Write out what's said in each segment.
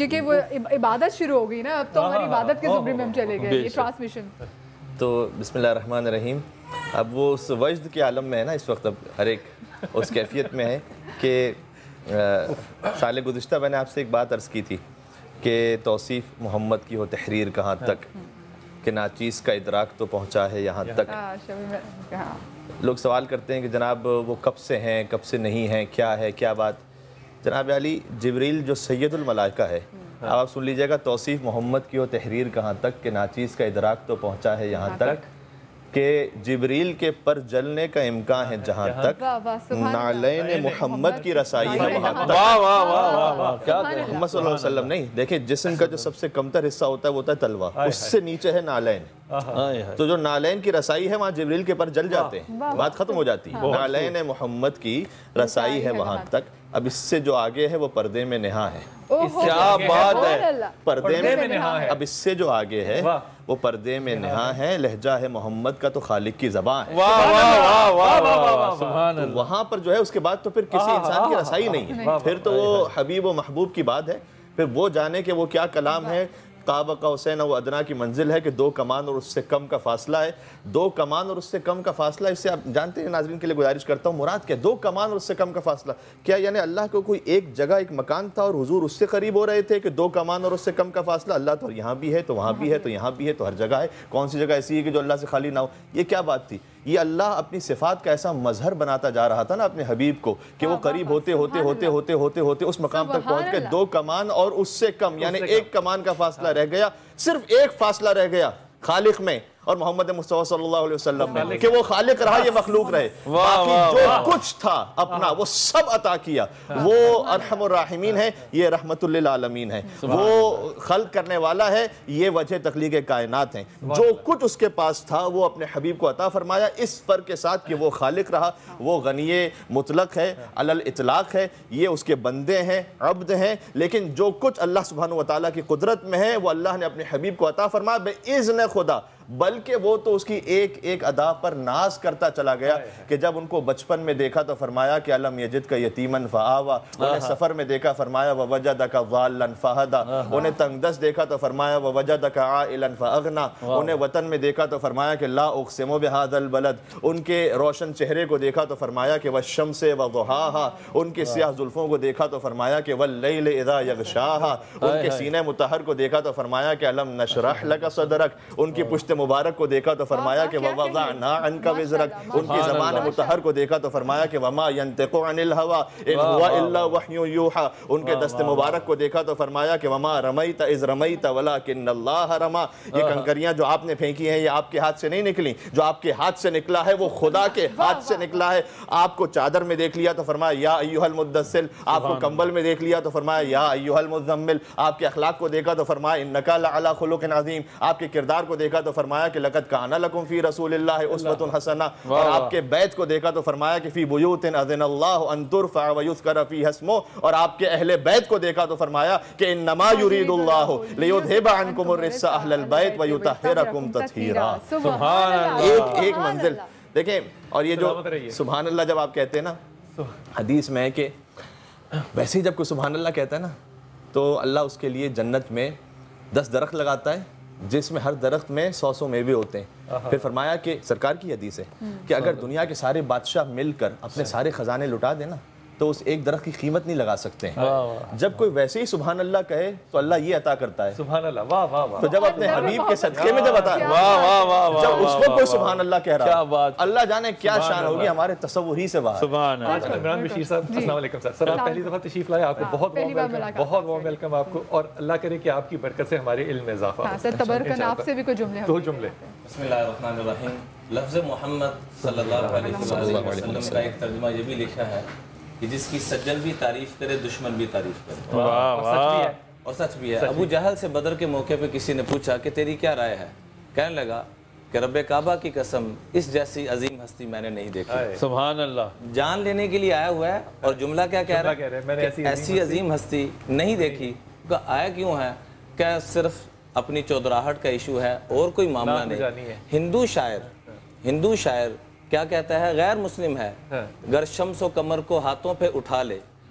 کیونکہ وہ عبادت شروع ہو گئی نا، اب تو ہماری عبادت کے زمرے میں ہم چلے گئے، یہ ٹرانسمیشن. تو بسم اللہ الرحمن الرحیم. اب وہ اس وجد کے عالم میں ہے نا اس وقت، اب ہر ایک اس کیفیت میں ہے کہ سال گزشتہ میں نے آپ سے ایک بات عرض کی تھی کہ توصیف محمد کی ہو تحریر کہاں تک، کہ ناچیز کا ادراک تو پہنچا ہے یہاں تک. لوگ سوال کرتے ہیں کہ جناب وہ کب سے ہیں کب سے نہیں ہیں، کیا ہے کیا بات. جناب علی، جبریل جو سید الملائکہ ہے، اب آپ سن لیجئے گا، توصیف محمد کی ہو تحریر کہاں تک کہ ناچیز کا ادراک تو پہنچا ہے یہاں تک، کہ جبریل کے پر جلنے کا امکان ہے جہاں تک، نعلین محمد کی رسائی ہے وہاں تک. محمد صلی اللہ علیہ وسلم نہیں، دیکھیں جسم کا جو سب سے کمتر حصہ ہوتا ہے وہ ہوتا ہے تلوہ، اس سے نیچے ہے نعلین. تو جو نعلین کی رسائی ہے وہاں جبریل کے پر جل جاتے ہیں، بات ختم ہو جاتی ہے. نعلین محمد کی رسائی ہے وہاں تک. اب اس سے جو آگے ہے وہ پردے میں نہا ہے. کیا بات ہے، پردے میں نہا ہے. اب اس سے جو آگے ہے وہ پردے میں نہا ہے. لہجہ ہے محمد کا تو خالق کی زبان ہے. وہاں پر جو ہے اس کے بعد تو پھر کسی انسان کی رسائی نہیں ہے، پھر تو وہ حبیب و محبوب کی بات ہے. پھر وہ جانے کہ وہ کیا کلام ہے. قاب قوسین و ادنا کی منزل ہے کہ 2 کمان اور اس سے کم کا فاصلہ ہے. 2 کمان اور اس سے کم کا فاصلہ، اس سے آپ جانتے ہیں، ناظرین کے لیے گزارش کرتا ہوں، مراد کیا 2 کمان اور اس سے کم کا فاصلہ کیا؟ یعنی اللہ کو کوئی ایک جگہ ایک مکان تھا اور حضور اس سے قریب ہو رہے تھے کہ 2 کمان اور اس سے کم کا فاصلہ. اللہ تو یہاں بھی ہے تو وہاں بھی ہے تو یہاں بھی ہے تو ہر جگہ ہے. کون سی جگہ ایسی ہے کہ جو اللہ سے خالی نہ ہو؟ یہ کیا بات تھی؟ یہ اللہ اپنی صفات کا ایسا مظہر بناتا جا رہا تھا نا اپنے حبیب کو کہ وہ قریب ہوتے ہوتے ہوتے ہوتے ہوتے ہوتے اس مقام تک پہنچ گئے 2 کمان اور اس سے کم، یعنی 1 کمان کا فاصلہ رہ گیا. صرف 1 فاصلہ رہ گیا خالق میں اور محمد مصطفیٰ صلی اللہ علیہ وسلم میں، کہ وہ خالق رہا یہ مخلوق رہے. باقی جو کچھ تھا اپنا وہ سب عطا کیا. وہ ارحم الراحمین ہے، یہ رحمت للعالمین ہے. وہ خلق کرنے والا ہے، یہ وجہ تخلیق کائنات ہیں. جو کچھ اس کے پاس تھا وہ اپنے حبیب کو عطا فرمایا، اس فرق کے ساتھ کہ وہ خالق رہا. وہ غنی مطلق ہے، علی الاطلاق ہے، یہ اس کے بندے ہیں، عبد ہیں. لیکن جو کچھ اللہ سبحانہ وتعالیٰ کی قدرت میں ہے وہ اللہ نے اپنے حبیب کو عطا فرمایا بإذن خدا. بلکہ وہ تو اس کی ایک ایک ادا پر ناز کرتا چلا گیا کہ جب ان کو بچپن میں دیکھا تو فرمایا کہ الم یجد کا یتیمن فآوا، انہیں سفر میں دیکھا فرمایا ووجدک ضالا فہدا، انہیں تنگ دست دیکھا تو فرمایا ووجدک عائلا فاغنا، انہیں وطن میں دیکھا تو فرمایا کہ لا اقسم بہذا البلد، ان کے روشن چہرے کو دیکھا تو فرمایا کہ والشمس وضحاها، ان کے سیاہ زلفوں کو دیکھا تو فرمایا کہ واللیل اذا یغشاها، ان کے سینے مطہر کو دیکھا تو فرمایا کہ الم نشرح لک صدرک، ان کی پشت مبارک کو دیکھا تو فرمایا کہ وَوَضَعْنَا عَنْكَ وِزْرَكَ، ان کی زبان مطہر کو دیکھا تو فرمایا کہ وَمَا يَنْتِقُ عَنِ الْهَوَىٰ إِنْ هُوَ إِلَّا وَحْيٌ يُوحَىٰ، ان کے دست مبارک کو دیکھا تو فرمایا کہ وَمَا رَمَيْتَ إِذْ رَمَيْتَ وَلَكِنَّ اللَّهَ رَمَىٰ. یہ کنکریاں جو آپ نے پھینکی ہیں یہ آپ کے ہاتھ سے نہیں نکلی، جو آپ کے ہاتھ سے نکلا ہے وہ خدا کے ہاتھ سے نکلا ہے. آپ کو چادر میں دیکھ لیا تو فرمایا یا ایھا المدثر، آپ کو کمبل میں دیکھ لیا تو فرمایا یا ایھا المزمل، آپ کے اخلاق کو دیکھا تو فرمایا انک لعلی خلق عظیم، آپ کے کردار کو دیکھا تو فرمایا کہ لقد کان لکم فی رسول اللہ اسوۃ حسنہ، اور آپ کے بیت کو دیکھا تو فرمایا کہ فی بیوت اذن اللہ ان ترفع ویذکر فیہا اسمہ، اور آپ کے اہل بیت کو دیکھا تو فرمایا کہ انما یرید اللہ لیذھب عنکم الرجس اہل البیت ویطہرکم تطہیرا. سبحان اللہ. ایک منزل دیکھیں. اور یہ جو سبحان اللہ جب آپ کہتے ہیں نا، حدیث میں ہے کہ ویسے ہی جب کوئی سبحان اللہ کہتا ہے نا تو اللہ اس کے لیے جنت میں 10 درخت لگاتا ہے جس میں ہر درخت میں 100 میوے ہوتے ہیں. پھر فرمایا کہ سرکار کی حدیث ہے کہ اگر دنیا کے سارے بادشاہ مل کر اپنے سارے خزانے لٹا دیں نا تو اس ایک درخت کی قیمت نہیں لگا سکتے ہیں. جب کوئی ویسے ہی سبحان اللہ کہے تو اللہ یہ عطا کرتا ہے. سبحان اللہ. واہ واہ واہ. تو جب اپنے حبیب کے صدقے میں جب عطا، واہ واہ واہ، جب اس وقت کوئی سبحان اللہ کہہ رہا ہے، اللہ جانے کیا شان ہوگی ہمارے تصور ہی سے باہر. سبحان اللہ. عمران بشیر صاحب السلام علیکم سر. سر آپ پہلی دفعہ تشریف لائے، آپ کو بہت بہت وارم ویلکم آپ کو، اور اللہ کرے کہ آپ کی برکت سے ہمارے علم میں اضافہ ہو. سر تبرکن آپ سے بھی کوئی جملے، 2 جملے. بسم اللہ الرحمن الرحیم. لفظ محمد صلی اللہ علیہ وسلم کا ایک ترجمہ یہ بھی لکھا ہے کہ جس کی سجن بھی تعریف کرے دشمن بھی تعریف کرے. اور سچ بھی ہے. ابو جہل سے بدر کے موقع پہ کسی نے پوچھا کہ تیری کیا رائے ہے؟ کہنے لگا کہ رب کعبہ کی قسم اس جیسی عظیم ہستی میں نے نہیں دیکھی. سبحان اللہ. جان لینے کے لیے آیا ہوا ہے اور جملہ کیا کہہ رہا ہے کہ ایسی عظیم ہستی نہیں دیکھی. آیا کیوں ہے؟ کیا صرف اپنی چودراہٹ کا ایشو ہے اور کوئی معاملہ نہیں. ہندو شاعر کیا کہتا ہے؟ غیر مسلم ہے گر شمس و قمر کو ہاتھوں پہ اٹھا لے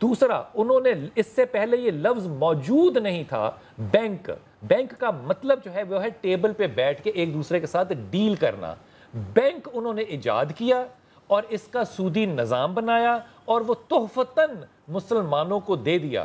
دوسرا انہوں نے اس سے پہلے یہ لفظ موجود نہیں تھا بینک. بینک کا مطلب جو ہے وہ ہے ٹیبل پہ بیٹھ کے ایک دوسرے کے ساتھ ڈیل کرنا. بینک انہوں نے ایجاد کیا اور اس کا سودی نظام بنایا اور وہ تحفتاً مسلمانوں کو دے دیا.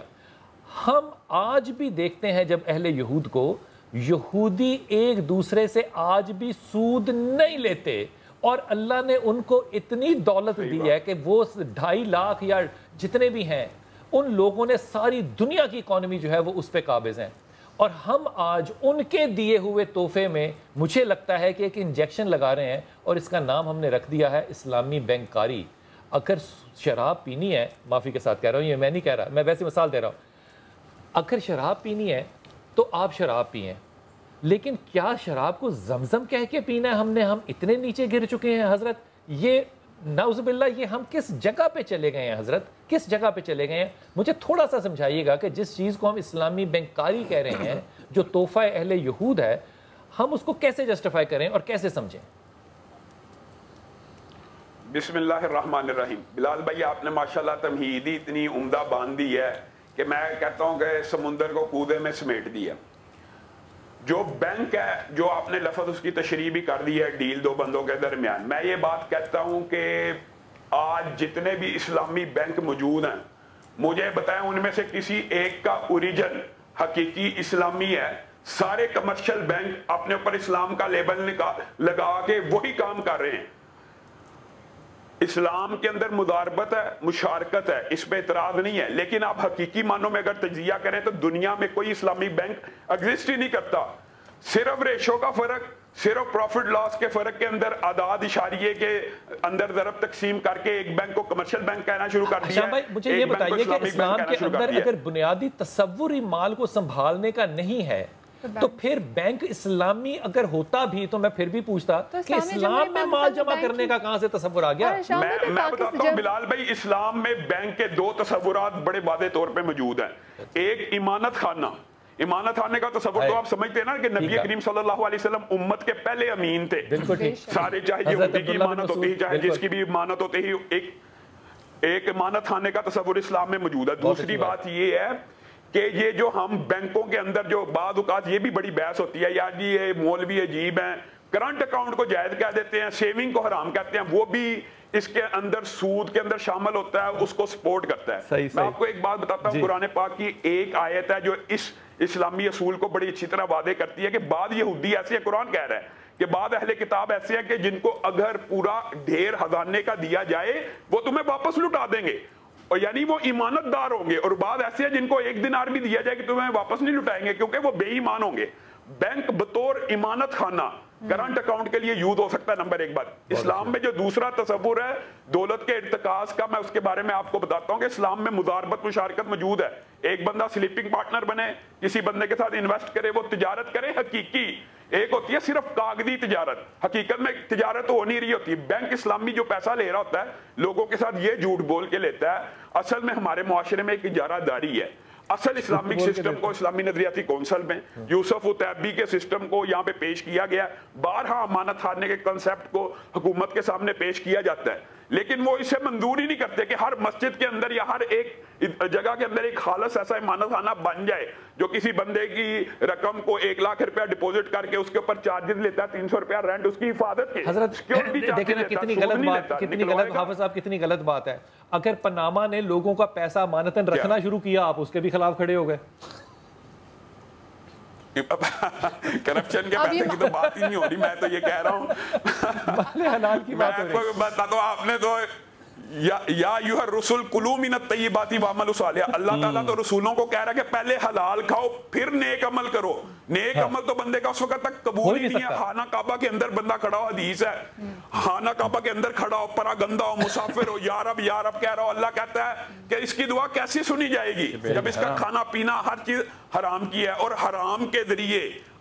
ہم آج بھی دیکھتے ہیں جب اہل یہود کو، یہودی ایک دوسرے سے آج بھی سود نہیں لیتے، اور اللہ نے ان کو اتنی دولت دی ہے کہ وہ 2.5 لاکھ یا جتنے بھی ہیں ان لوگوں نے ساری دنیا کی اکانومی جو ہے وہ اس پہ قابض ہیں. اور ہم آج ان کے دیے ہوئے تحفے میں مجھے لگتا ہے کہ ایک انجیکشن لگا رہے ہیں، اور اس کا نام ہم نے رکھ دیا ہے اسلامی بینک کاری. اگر شراب پینی ہے، معافی کے ساتھ کہہ رہا ہوں، یہ میں نہیں کہہ رہا، میں ویسے مثال دے رہا ہوں، اگر شراب پینی ہے تو آپ شراب پئیں، لیکن کیا شراب کو زمزم کہہ کے پینا ہے؟ ہم اتنے نیچے گر چکے ہیں حضرت. یہ نعوذ باللہ، یہ ہم کس جگہ پہ چلے گئے ہیں حضرت، کس جگہ پہ چلے گئے ہیں؟ مجھے تھوڑا سا سمجھائیے گا کہ جس چیز کو ہم اسلامی بینک کاری کہہ رہے ہیں، جو تحفہ اہل یہود ہے، ہم اس کو کیسے جسٹیفائی کریں اور کیسے سمجھیں؟ بسم اللہ الرحمن الرحیم. بلال بھائی، آپ نے ماشاءاللہ تمہیدی اتنی عمدہ باندھ دی ہے کہ میں کہتا ہوں کہ سمندر کو کودے میں سمیٹ دیا. جو بینک ہے، جو آپ نے لفظ اس کی تشریح بھی کر دی ہے، ڈیل دو بندوں کے درمیان، میں یہ بات کہتا ہوں کہ آج جتنے بھی اسلامی بینک موجود ہیں، مجھے بتائیں ان میں سے کسی ایک کا اوریجن حقیقی اسلامی ہے؟ سارے کمرشل بینک اپنے اوپر اسلام کا لیبل لگا کے وہی کام کر رہے ہیں. اسلام کے اندر مداربت ہے، مشارکت ہے، اس پہ اعتراض نہیں ہے، لیکن آپ حقیقی معنوں میں اگر تجزیہ کریں تو دنیا میں کوئی اسلامی بینک ایگزسٹ ہی نہیں کرتا. صرف ریشو کا فرق، صرف پروفٹ لاس کے فرق کے اندر اعداد اشاریے کے اندر ضرب تقسیم کر کے ایک بینک کو کمرشل بینک کہنا شروع کر دیا. بھائی مجھے یہ بتائیے کہ اسلام کے اندر اگر بنیادی تصوری مال کو سنبھالنے کا نہیں ہے تو پھر بینک اسلامی اگر ہوتا بھی تو میں پھر بھی پوچھتا کہ اسلام میں مال جمع کرنے کا کہاں سے تصور آ گیا؟ میں بتاتا ہوں بلال بھائی، اسلام میں بینک کے 2 تصورات بڑے واضح طور پہ موجود ہیں. ایک امانت خانہ. امانت خانے کا تصور تو آپ سمجھتے ہیں نا کہ نبی کریم صلی اللہ علیہ وسلم امت کے پہلے امین تھے. سارے، چاہے یہودی کی امانت ہوتی ہے، چاہے جس کی بھی امانت ہوتی ہے، ایک امانت خانے کا تصور اسلام میں موجود ہے. دوسری بات یہ ہے کہ یہ جو ہم بینکوں کے اندر جو بعض اوقات یہ بھی بڑی بحث ہوتی ہے، یار جی یہ مولوی عجیب ہیں، کرنٹ اکاؤنٹ کو جائز کہہ دیتے ہیں، سیونگ کو حرام کہتے ہیں، وہ بھی اس کے اندر سود کے اندر شامل ہوتا ہے، اس کو سپورٹ کرتا ہے. میں آپ کو ایک بات بتاتا ہوں، قرآن پاک کی ایک آیت ہے جو اس اسلامی اصول کو بڑی اچھی طرح واضح کرتی ہے کہ بعض یہودی ایسے ہیں، قرآن کہہ رہا ہے کہ بعض اہل کتاب ایسے ہیں کہ جن کو اگر پورا ڈھیر خزانے کا دیا جائے وہ تمہیں واپس لٹا دیں گے، اور یعنی وہ ایمانت دار ہوں گے. اور بعض ایسے ہیں جن کو 1 دینار بھی دیا جائے کہ تمہیں واپس نہیں لٹائیں گے کیونکہ وہ بے ایمان ہوں گے. بینک بطور امانت خانہ کرنٹ اکاؤنٹ کے لیے یوز ہو سکتا ہے. نمبر 1 بات. اسلام میں جو دوسرا تصور ہے دولت کے ارتکاز کا، میں اس کے بارے میں آپ کو بتاتا ہوں کہ اسلام میں مضاربت، مشارکت موجود ہے. ایک بندہ سلیپنگ پارٹنر بنے، کسی بندے کے ساتھ انویسٹ کرے، وہ تجارت کرے حقیقی. ایک ہوتی ہے صرف کاغذی تجارت، حقیقت میں تجارت ہو نہیں رہی ہوتی. بینک اسلامی جو پیسہ لے رہا ہوتا ہے لوگوں کے ساتھ یہ جھوٹ بول کے لیتا ہے، اصل میں ہمارے معاشرے میں ایک اجارہ داری ہے. اصل اسلامک سسٹم کو اسلامی نظریاتی کونسل میں یوسف اتیبی کے سسٹم کو یہاں پہ پیش کیا گیا. بارہا امانت خانے کے کنسیپٹ کو حکومت کے سامنے پیش کیا جاتا ہے، لیکن وہ اسے منظور ہی نہیں کرتے کہ ہر مسجد کے اندر یا ہر ایک جگہ کے اندر ایک خالص ایسا امانت خانہ بن جائے جو کسی بندے کی رقم کو 1 لاکھ روپیہ ڈپوزٹ کر کے اس کے اوپر چارجز لیتا ہے، 300 روپیہ رینٹ اس کی حفاظت کے. حضرت دیکھیں نا کتنی غلط بات، کتنی غلط، حافظ صاحب کتنی غلط بات ہے. اگر پاناما نے لوگوں کا پیسہ امانتاً رکھنا شروع کیا، آپ اس کے بھی خلاف کھڑے ہو گئے. کرپشن کے پیسے کی تو بات ہی نہیں ہو رہی، میں تو یہ کہہ رہا ہوں حلال کی بات ہو رہی ہے. میں تو آپ نے تو یا ایھا الرسل کلوا من الطیبات واعملوا صالحا، اللہ تعالیٰ تو رسولوں کو کہہ رہا ہے کہ پہلے حلال کھاؤ پھر نیک عمل کرو. نیک عمل تو بندے کا اس وقت تک قبول ہی نہیں ہے. خانہ کعبہ کے اندر بندہ کھڑا ہو، حدیث ہے، خانہ کعبہ کے اندر کھڑا ہو، پرا گندہ ہو، مسافر ہو، یا رب یا رب کہہ رہا ہو، اللہ کہتا ہے کہ اس کی دعا کیسی سنی جائے گی جب اس کا کھانا پینا ہر چیز حرام کی ہے. اور حرام کے ذریعے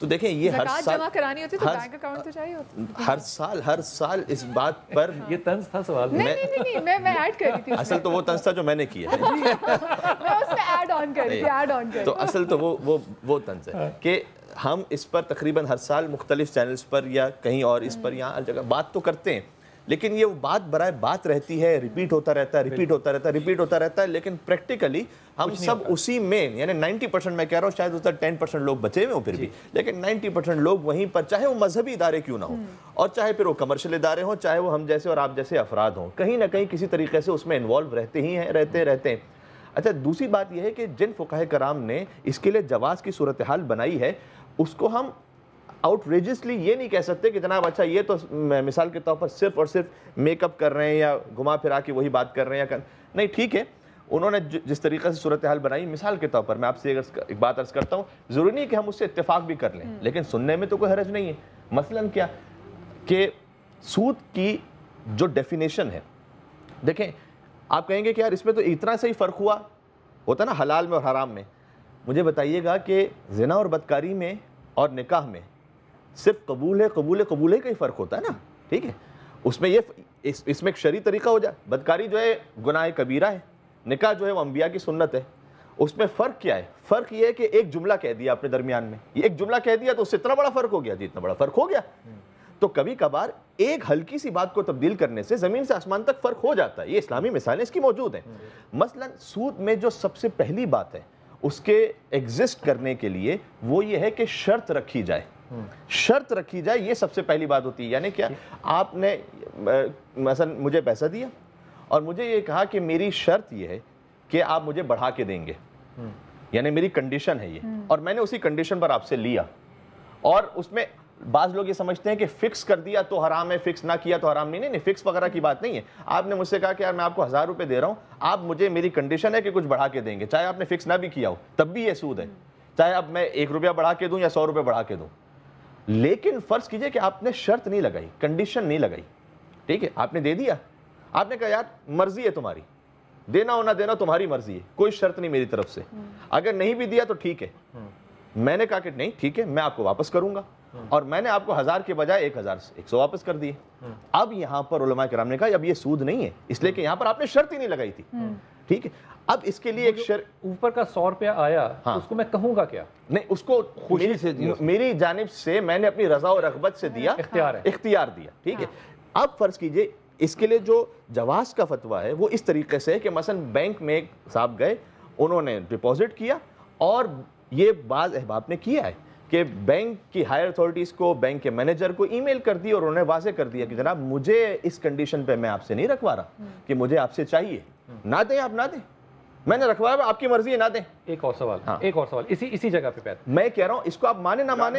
تو دیکھیں یہ ہر سال جمع کرانی ہوتی تو بینک اکاؤنٹ تو چاہیے ہوتا ہر سال اس بات پر یہ طنز تھا سوال نہیں میں ایڈ کر رہی تھی اصل تو وہ طنز تھا جو میں نے کیا ہے میں اس میں ایڈ آن کر رہی تھی تو اصل تو وہ طنز ہے کہ ہم اس پر تقریباً ہر سال مختلف چینلز پر یا کہیں اور اس پر یہاں ہر جگہ بات تو کرتے ہیں، لیکن یہ بات برائے بات رہتی ہے، ریپیٹ ہوتا رہتا ہے، لیکن پریکٹیکلی ہم سب اسی میں یعنی 90% میں کہہ رہا ہوں، شاید اس طرح 10% لوگ بچے ہوئے ہوں پھر بھی، لیکن 90% لوگ وہیں پر، چاہے وہ مذہبی ادارے کیوں نہ ہوں اور چاہے پھر وہ کمرشل ادارے ہوں، چاہے وہ ہم جیسے اور آپ جیسے افراد ہوں، کہیں نہ کہیں کسی طریقے سے اس میں انوالو رہتے ہیں۔ اچھا دوسری بات یہ ہے کہ جن فقہاء کرام نے اس کے لیے جواز کی صورتحال بنائی ہے اس کو ہم آؤٹریجسلی یہ نہیں کہہ سکتے کہ جناب اچھا یہ تو مثال کے طور پر صرف اور صرف میک اپ کر رہے ہیں یا گھما پھرا کے وہی بات کر رہے ہیں نہیں، ٹھیک ہے انہوں نے جس طریقے سے صورتحال بنائی، مثال کے طور پر میں آپ سے ایک بات عرض کرتا ہوں، ضروری نہیں کہ ہم اس سے اتفاق بھی کر لیں، لیکن سننے میں تو کوئی حرج نہیں ہے۔ مثلاً کیا کہ سود کی جو ڈیفینیشن ہے، دیکھیں آپ کہیں گے کہ یار اس میں تو اتنا صحیح فرق ہوتا نا حلال میں اور حرام میں، مجھے بتائیے گا کہ زنا اور بدکاری میں اور نکاح میں صرف قبول ہے کا ہی فرق ہوتا ہے نا، ٹھیک ہے، اس میں اس میں ایک شرعی طریقہ ہو جائے، بدکاری جو ہے گناہ کبیرہ ہے، نکاح جو ہے وہ انبیاء کی سنت ہے، اس میں فرق کیا ہے؟ فرق یہ ہے کہ ایک جملہ کہہ دیا اپنے درمیان میں، یہ ایک جملہ کہہ دیا تو اس سے اتنا بڑا فرق ہو گیا، جی اتنا بڑا فرق ہو گیا، تو کبھی کبھار ایک ہلکی سی بات کو تبدیل کرنے سے زمین سے آسمان تک فرق ہو جاتا ہے، یہ اسلامی مثالیں اس کی موجود ہیں۔ مثلا سود میں جو سب سے پہلی بات ہے اس کے ایگزسٹ کرنے کے لیے وہ یہ ہے کہ شرط رکھی جائے، یہ سب سے پہلی بات ہوتی ہے، یعنی کیا آپ نے مثلا مجھے پیسہ دیا اور مجھے یہ کہا کہ میری شرط یہ ہے کہ آپ مجھے بڑھا کے دیں گے، یعنی میری کنڈیشن ہے یہ، اور میں نے اسی کنڈیشن پر آپ سے لیا، اور اس میں بعض لوگ یہ سمجھتے ہیں کہ فکس کر دیا تو حرام ہے، فکس نہ کیا تو حرام نہیں، فکس وغیرہ کی بات نہیں ہے۔ آپ نے مجھ سے کہا کہ یار میں آپ کو 1000 روپے دے رہا ہوں، آپ مجھے میری کنڈیشن ہے کہ کچھ بڑھا کے دیں گے، چاہے آپ نے فکس نہ بھی کیا ہو تب بھی یہ سود ہے، چاہے اب میں 1 روپیہ بڑھا کے دوں یا 100 روپے بڑھا کے دوں، لیکن فرض کیجئے کہ آپ نے شرط نہیں لگائی، کنڈیشن نہیں لگائی، ٹھیک ہے، آپ نے دے دیا، آپ نے کہا یار مرضی ہے تمہاری، دینا ہو نہ دینا تمہاری مرضی ہے، کوئی شرط نہیں میری طرف سے، اگر نہیں بھی دیا تو ٹھیک ہے، میں نے کہا کہ نہیں ٹھیک ہے میں آپ کو واپس کروں گا، اور میں نے آپ کو 1000 کے بجائے 1100 واپس کر دیے۔ اب یہاں پر علماء کرام نے کہا اب یہ سود نہیں ہے، اس لیے کہ یہاں پر آپ نے شرط ہی نہیں لگائی تھی، ٹھیک ہے، اب اس کے لیے ایک شرط اوپر کا 100 روپیہ آیا، اس کو میں کہوں گا کیا؟ نہیں، اس کو میری جانب سے میں نے اپنی رضا و رغبت سے دیا، اختیار دیا، ٹھیک ہے۔ اب فرض کیجئے اس کے لیے جو جواز کا فتویٰ ہے وہ اس طریقے سے ہے کہ مثلا بینک میں ایک صاحب گئے، انہوں نے ڈپازٹ کیا، اور یہ بعض احباب نے کیا ہے کہ بینک کی ہائر اتھارٹیز کو، بینک کے مینیجر کو ای میل کر دی اور انہوں نے واضح کر دیا کہ جناب مجھے اس کنڈیشن پہ میں آپ سے نہیں رکھوا رہا کہ مجھے آپ سے چاہیے، نہ دیں آپ نہ دیں، میں نے رکھوایا آپ کی مرضی ہے نہ دیں۔ ایک اور سوال اسی جگہ پہ میں کہہ رہا ہوں اس کو آپ مانے نہ مانے،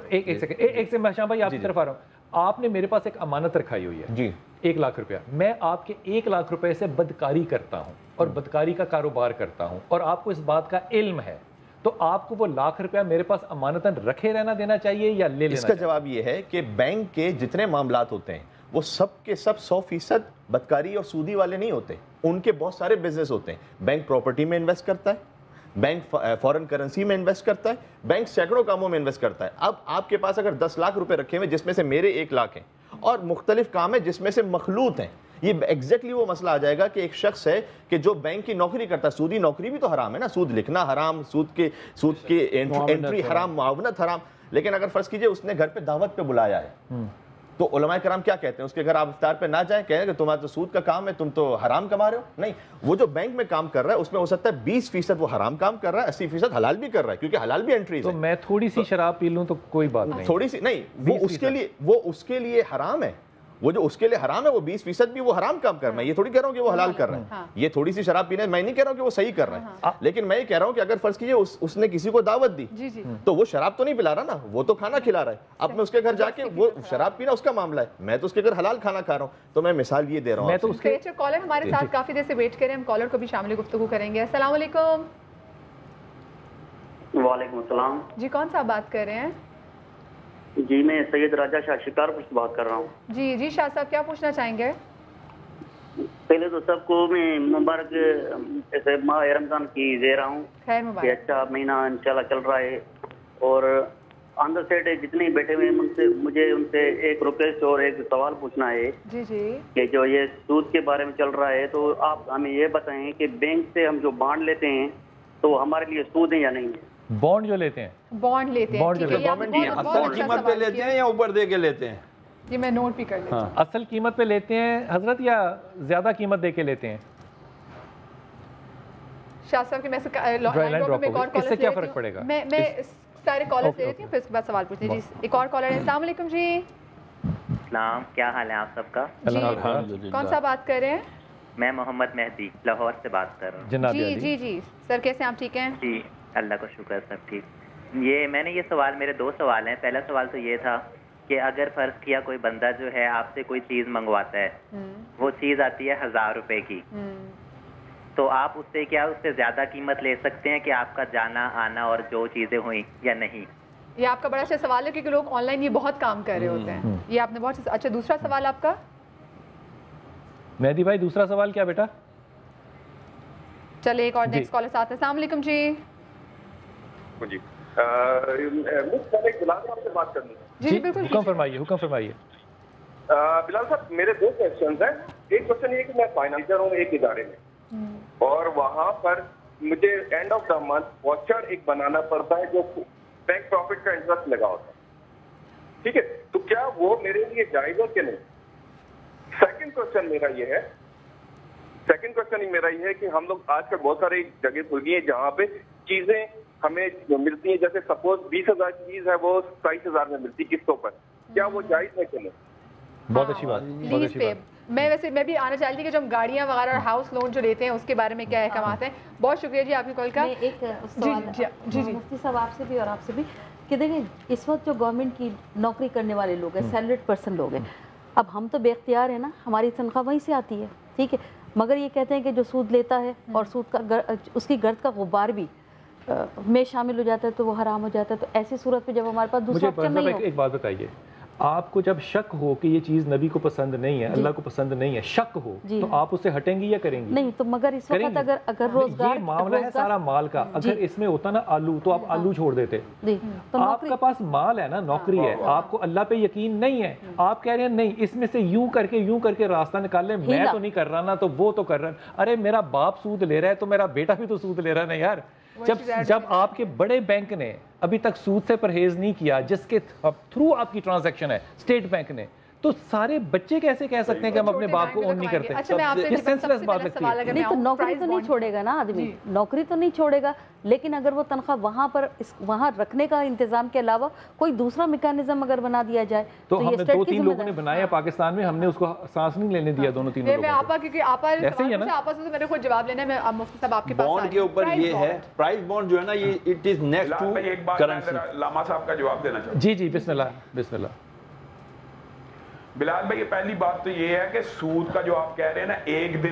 ایک سیکنڈ میں شاہ بھائی آپ کی طرف آ رہا ہوں، آپ نے میرے پاس ایک امانت رکھائی ہوئی ہے جی 1 لاکھ روپیہ، میں آپ کے 1 لاکھ روپے سے بدکاری کرتا ہوں اور بدکاری کا کاروبار کرتا ہوں اور آپ کو اس بات کا علم ہے، تو آپ کو وہ 1 لاکھ روپیہ میرے پاس امانتاً رکھے رہنا دینا چاہیے یا لے لینا؟ اس کا جواب یہ ہے کہ بینک کے جتنے معاملات ہوتے ہیں وہ سب کے سب 100% بدکاری اور سودی والے نہیں ہوتے، ان کے بہت سارے بزنس ہوتے ہیں، بینک پراپرٹی میں انویسٹ کرتا ہے، بینک فورن کرنسی میں انویسٹ کرتا ہے، بینک سینکڑوں کاموں میں انویسٹ کرتا ہے۔ اب آپ کے پاس اگر 10 لاکھ روپے رکھے ہوئے جس میں سے میرے 1 لاکھ ہیں اور مختلف کام ہیں جس میں سے مخلوط ہیں، یہ ایگزیکٹلی وہ مسئلہ آ جائے گا کہ ایک شخص ہے کہ جو بینک کی نوکری کرتا ہے، سودی نوکری بھی تو حرام ہے نا، سود لکھنا حرام، سود کی انٹری حرام، معاونت حرام، لیکن اگر فرض کیجئے اس نے گھر پہ دعوت پہ بلایا ہے تو علماء کرام کیا کہتے ہیں؟ اس کے گھر آپ افطار پہ نہ جائیں، کہیں کہ تمہارا تو سود کا کام ہے، تم تو حرام کما رہے ہو، نہیں، وہ جو بینک میں کام کر رہا ہے اس میں ہو سکتا ہے 20% وہ حرام کام کر رہا ہے، 80% حلال بھی کر رہا ہے، کیونکہ حلال بھی انٹریز ہے۔ تو میں تھوڑی سی شراب پی لوں تو کوئی بات نہیں؟ تھوڑی سی نہیں، وہ اس کے لیے حرام ہے، وہ جو اس کے لیے حرام ہے وہ 20% بھی وہ حرام کام کر رہا ہے، یہ تھوڑی کہہ رہا ہوں کہ وہ حلال کر رہا ہے، یہ تھوڑی سی شراب پینے میں نہیں کہہ رہا ہوں کہ وہ صحیح کر رہا ہے، لیکن میں یہ کہہ رہا ہوں کہ اگر فرض کیجئے اس نے کسی کو دعوت دی تو وہ شراب تو نہیں پلا رہا نا، وہ تو کھانا کھلا رہا ہے، اب میں اس کے گھر جا کے وہ شراب پینا اس کا معاملہ ہے، میں تو اس کے گھر حلال کھانا کھا رہا ہوں، تو میں مثال یہ دے رہا ہوں۔ میں تو اس کے کالر ہمارے ساتھ کافی دیر سے ویٹ کریں، ہم کالر کو بھی شامل گفتگو کریں گے۔ السلام علیکم۔ وعلیکم السلام جی، کون صاحب بات کر رہے ہیں؟ جی میں سید راجہ شاہ شکارپور سے بات کر رہا ہوں۔ جی شاہ صاحب کیا پوچھنا چاہیں گے؟ پہلے تو سب کو میں مبارک ایسے ماہ رمضان کی دے رہا ہوں خیر کہ مبارک۔ اچھا مہینہ انشاءاللہ چل رہا ہے، اور اندر سے جتنے بیٹھے ہوئے ہیں مجھے ان سے ایک ریکویسٹ اور ایک سوال پوچھنا ہے جی جی کہ جو یہ سود کے بارے میں چل رہا ہے تو آپ ہمیں یہ بتائیں کہ بینک سے ہم جو بانڈ لیتے ہیں تو ہمارے لیے سود ہے یا نہیں ہے؟ بانڈ جو لیتے ہیں بانڈ لیتے ہیں اصل قیمت پہ لیتے ہیں یا اوپر دے کے لیتے ہیں؟ یہ میں نوٹ بھی کر لیتا ہوں. اصل قیمت پہ لیتے ہیں حضرت یا زیادہ قیمت دے کے لیتے ہیں؟ شاہ صاحب کی میں اس سے کیا فرق پڑے گا؟ میں سارے کالرز لے لیتی ہوں پھر اس کے بعد سوال پوچھتے ہیں. جی ایک اور کالر ہے. السلام علیکم جی. السلام، کیا حال ہے آپ سب کا؟ جی کون سا بات کر رہے ہیں؟ میں محمد مہدی لاہور سے بات کر رہا ہوں. جی جی جی سر کیسے ہیں آپ؟ ٹھیک ہیں جی اللہ کا شکر ہے سب ٹھیک. میں نے یہ سوال، میرے 2 سوال ہیں. پہلا سوال تو یہ تھا کہ اگر فرض کیا کوئی بندہ جو ہے آپ سے کوئی چیز منگواتا ہے، وہ چیز آتی ہے 1000 روپے کی، تو آپ اس سے کیا اس سے زیادہ قیمت لے سکتے ہیں کہ آپ کا جانا آنا اور جو چیزیں ہوئیں یا نہیں؟ یہ آپ کا بڑا اچھا سوال ہے کیونکہ لوگ آن لائن یہ بہت کام کر رہے ہوتے ہیں. یہ آپ نے بہت اچھا. دوسرا سوال آپ کا مہدی بھائی، دوسرا سوال کیا بیٹا؟ چلے ایک اور نیکسٹ کالر ساتھ. السلام علیکم جی. جی بلال صاحب سے بات کرنی ہے. جی بالکل، حکم فرمائیے حکم فرمائیے. بلال صاحب میرے 2 کوشچنز ہیں. ایک کوشچن یہ کہ میں فائنانسر ہوں ایک ادارے میں، اور وہاں پر مجھے and of the month watcher ایک بنانا پڑتا ہے جو بینک پروفٹ کا انٹرسٹ لگا ہوتا ہے. ٹھیک ہے، تو کیا وہ میرے لیے جائز ہے کہ نہیں؟ سیکنڈ کوشچن میرا یہ ہے کہ ہم لوگ آج کل بہت ساری جگہ کھل گئی ہیں جہاں پہ چیزیں ہمیں ملتی ہیں، جیسے سپوز 20,000 چیز ہے وہ 27,000 میں ملتی قسطوں پر. کیا وہ جائز ہے کہ نہیں؟ بہت اچھی بات. میں بھی آنا چاہتی تھی کہ جو ہم گاڑیاں وغیرہ اور ہاؤس لون جو لیتے ہیں اس کے بارے میں کیا احکامات ہیں. بہت شکریہ جی آپ کی کال کا. ایک سوال مفتی صاحب آپ سے بھی اور آپ سے بھی کہ دیکھیں اس وقت جو گورنمنٹ کی نوکری کرنے والے لوگ ہیں، سیلریڈ پرسن لوگ ہیں، اب ہم تو بے اختیار ہیں نا، ہماری تنخواہ وہیں سے آتی ہے، ٹھیک ہے، مگر یہ کہتے ہیں کہ جو سود لیتا ہے اور سود کا اس کی گرد کا غبار بھی میں شامل ہو جاتا ہے تو وہ حرام ہو جاتا ہے. تو ایسی صورت پہ جب ہمارے پاس دوسرا آپشن نہیں ہو. ایک بات بتائیے، آپ کو جب شک ہو کہ یہ چیز نبی کو پسند نہیں ہے، اللہ کو پسند نہیں ہے، شک ہو تو آپ اسے ہٹیں گی یا کریں گی؟ نہیں. تو مگر اس وقت اگر روزگار، یہ معاملہ ہے سارا مال کا. اگر اس میں ہوتا نا آلو تو آپ آلو چھوڑ دیتے. آپ کا پاس مال ہے نا، نوکری ہے، آپ کو اللہ پہ یقین نہیں ہے، آپ کہہ رہے ہیں نہیں اس میں سے یوں کر کے راستہ نکال لیں. میں تو نہیں کر رہا نا، تو وہ تو کر رہا ہے. ارے میرا باپ سود لے رہا ہے تو میرا بیٹا بھی تو سود لے رہا ہے نا یار. جب آپ کے بڑے بینک نے ابھی تک سود سے پرہیز نہیں کیا، جس کے تھرو آپ کی ٹرانزیکشن ہے اسٹیٹ بینک نے، تو سارے بچے کیسے کہہ سکتے ہیں کہ ہم اپنے باپ کو اون نہیں کرتے؟ یہ سینسلیس بات لگتی ہے. نہیں تو نوکری تو نہیں چھوڑے گا نا آدمی، نوکری تو نہیں چھوڑے گا، لیکن اگر وہ تنخواہ وہاں رکھنے کا انتظام کے علاوہ کوئی دوسرا میکانزم اگر بنا دیا جائے تو ہم نے 2-3 لوگوں نے بنایا پاکستان میں، ہم نے اس کو سانس نہیں لینے دیا دونوں تینوں لوگوں کو. کیونکہ ایسے ہی ہے نا، آپا سے میرے کو جواب لینا ہے. میں مفتی صاحب آپ کے پاس بانڈ کے اوپر یہ ہے، پرائز بانڈ جو ہے نا، یہ it is next to currency. Lama صاحب کا جواب دینا چاہتا ہوں. جی بسم اللہ. بلال بھائی پہلی بات تو یہ ہے کہ سود کا جو آپ کہہ رہے ہیں نا، ایک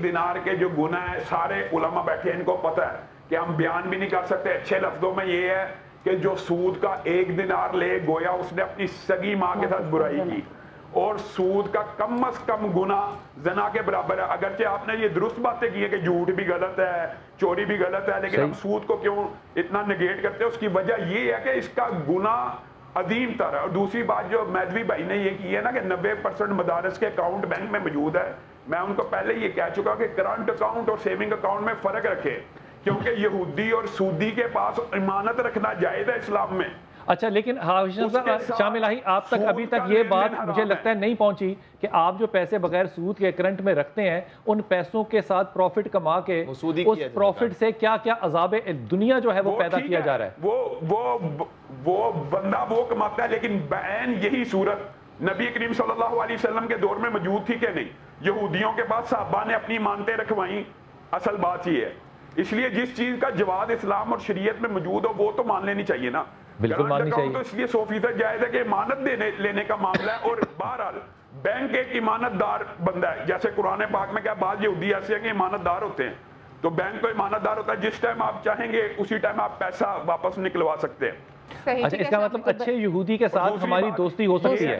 دینار کے جو گناہ ہے، سارے علماء بیٹھے ان کو پتہ ہے کہ ہم بیان بھی نہیں کر سکتے اچھے لفظوں میں. یہ ہے کہ جو سود کا 1 دینار لے گویا اس نے اپنی سگی ماں کے ساتھ برائی کی، اور سود کا کم از کم گناہ زنا کے برابر ہے. اگرچہ آپ نے یہ درست باتیں کی ہے کہ جھوٹ بھی غلط ہے، چوری بھی غلط ہے، لیکن ہم سود کو کیوں اتنا نگیٹ کرتے ہیں؟ اس کی وجہ یہ ہے کہ اس کا گناہ عظیم تر ہے. اور دوسری بات جو مہدوی بھائی نے یہ کی ہے نا کہ 90% مدارس کے اکاؤنٹ بینک میں موجود ہے، میں ان کو پہلے یہ کہہ چکا کہ کرنٹ اکاؤنٹ اور سیونگ اکاؤنٹ میں فرق رکھے، کیونکہ یہودی اور سودی کے پاس امانت رکھنا جائز ہے اسلام میں. اچھا لیکن شامل آہی آپ تک ابھی تک یہ بات مجھے لگتا ہے نہیں پہنچی کہ آپ جو پیسے بغیر سود کے کرنٹ میں رکھتے ہیں، ان پیسوں کے ساتھ پروفٹ کما کے اس پروفٹ سے کیا کیا عذاب دنیا جو ہے وہ پیدا کیا جا رہا ہے. وہ بندہ وہ کماتا ہے، لیکن بعین یہی صورت نبی کریم صلی اللہ علیہ وسلم کے دور میں موجود تھی کہ نہیں؟ یہودیوں کے پاس صحابہ نے اپنی مانتے رکھوائیں. اصل بات یہ ہے، اس لیے جس چیز کا جواز اسلام اور شریعت میں موجود ہو وہ تو مان لینی چاہیے نا. بالکل ماننی چاہیے. تو اس لیے 100% جائز ہے کہ امانت لینے کا معاملہ ہے. اور بہرحال بینک ایک امانت دار بندہ ہے، جیسے قرآن پاک میں کیا بعض یہودی ایسے ہیں کہ امانت دار ہوتے ہیں، تو بینک تو امانت دار ہوتا ہے، جس ٹائم آپ چاہیں گے اسی ٹائم آپ پیسہ واپس نکلوا سکتے ہیں. اچھا اس کا مطلب اچھے یہودی کے ساتھ ہماری دوستی ہو سکتی ہے.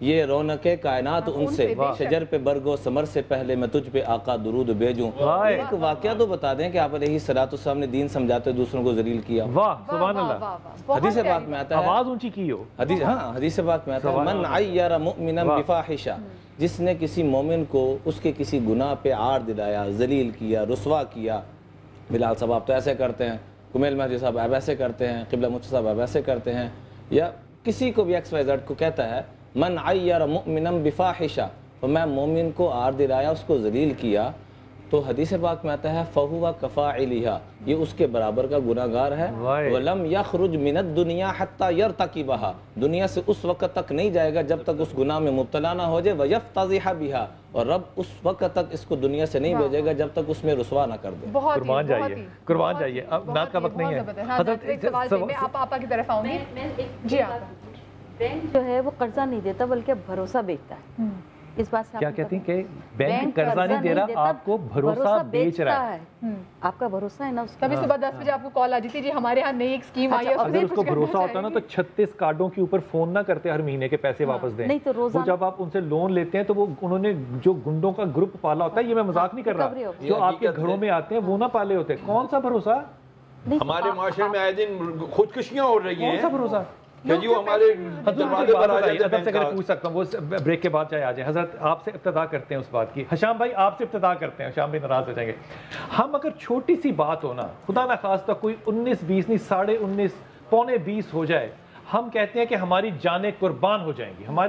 یہ رونق کائنات ان سے شجر پہ برگو سمر سے پہلے میں تجھ پہ آقا درود بھیجوں. ایک واقعہ تو بتا دیں کہ آپ علیہ السلام نے دین سمجھاتے دوسروں کو ذلیل کیا. واہ سبحان اللہ. حدیث پاک میں آتا ہے, آواز اونچی کی ہو, حدیث پاک میں آتا ہے من عیر مؤمنا بفاحشہ, جس نے کسی مومن کو اس کے کسی گناہ پہ عار دلایا, ذلیل کیا, رسوا کیا. بلال صاحب آپ تو ایسے کرتے ہیں, کمیل مہدی صاحب آپ ایسے کرتے ہیں, قبلہ مفتی صاحب آپ ایسے کرتے ہیں, یا کسی کو بھی ایکس وائی زیڈ کو کہتا ہے من عیر مؤمنا بفاحشہ, تو میں مومن کو عار دلایا, اس کو ذلیل کیا, تو حدیث پاک میں آتا ہے فَهُوَ كَفَاعِلِهَا, یہ اس کے برابر کا گناہگار ہے. وَلَمْ يَخْرُجْ مِنَ الدُّنْيَا حَتَّى يَرْتَكِبَهَا, دنیا سے اس وقت تک نہیں جائے گا جب تک اس گناہ میں مبتلا نہ ہو جائے. وَيَفْتَضِحَ بِهَا, اور رب اس وقت تک اس کو دنیا سے نہیں بھیجے گا جب تک اس میں رسوا نہ کر دے. قربان جائیے, قربان جائیے. اب نات کا وقت نہیں ہے. حضرت ایک سوال میں آپا کی طرف آؤں گی. جی بینک جو ہے وہ قرضہ نہیں دیتا بلکہ بھروسہ بیچتا ہے. اس بات سے کیا کہتی ہیں کہ بینک قرضہ نہیں دے رہا, آپ کو بھروسہ بیچ رہا ہے. آپ کا بھروسہ ہے نا اس کا. کبھی صبح 10 بجے آپ کو کال آ جاتی جی ہمارے ہاں نئی ایک اسکیم آئی ہے, اگر اس کو بھروسہ ہوتا نا تو 36 کارڈوں کے اوپر فون نہ کرتے ہر مہینے کے پیسے واپس دیں. وہ جب آپ ان سے لون لیتے ہیں تو وہ انہوں نے جو گنڈوں کا گروپ پالا ہوتا ہے, یہ میں مذاق نہیں کر رہا, جو آپ کے گھروں میں آتے ہیں وہ نہ پالے ہوتے. کون سا بھروسہ ہمارے معاشرے میں آئے دن خودکشیاں ہو رہی ہیں. کون سا بھروسہ کہ جی وہ ہمارے دروازے پر آ جاتے ہیں. ادب سے اگر پوچھ سکتا ہوں, وہ بریک کے بعد چاہے آ جائیں. حضرت آپ سے ابتدا کرتے ہیں اس بات کی. حشام بھائی آپ سے ابتدا کرتے ہیں, حشام بھائی ناراض ہو جائیں گے. ہم اگر چھوٹی سی بات ہو نا, خدا نہ خواستہ کوئی 19-20 نہیں 19.5 پونے 20 ہو جائے, ہم کہتے ہیں کہ ہماری جانیں قربان ہو جائیں گی, ہم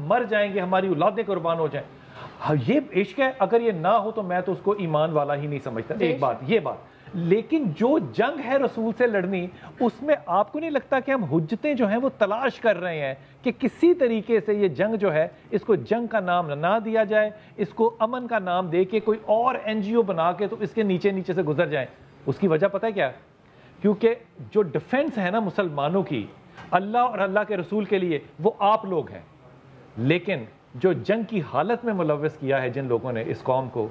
مر جائیں گے, ہماری اولادیں قربان ہو جائیں. یہ عشق ہے. اگر یہ نہ ہو تو میں تو اس کو ایمان والا ہی نہیں سمجھتا. ایک بات یہ بات. لیکن جو جنگ ہے رسول سے لڑنی, اس میں آپ کو نہیں لگتا کہ ہم حجتیں جو ہیں وہ تلاش کر رہے ہیں کہ کسی طریقے سے یہ جنگ جو ہے, اس کو جنگ کا نام نہ دیا جائے, اس کو امن کا نام دے کے کوئی اور NGO بنا کے تو اس کے نیچے نیچے سے گزر جائیں. اس کی وجہ پتہ ہے کیا؟ کیونکہ جو ڈیفنس ہے نا مسلمانوں کی اللہ اور اللہ کے رسول کے لیے, وہ آپ لوگ ہیں. لیکن جو جنگ کی حالت میں ملوث کیا ہے جن لوگوں نے اس قوم کو,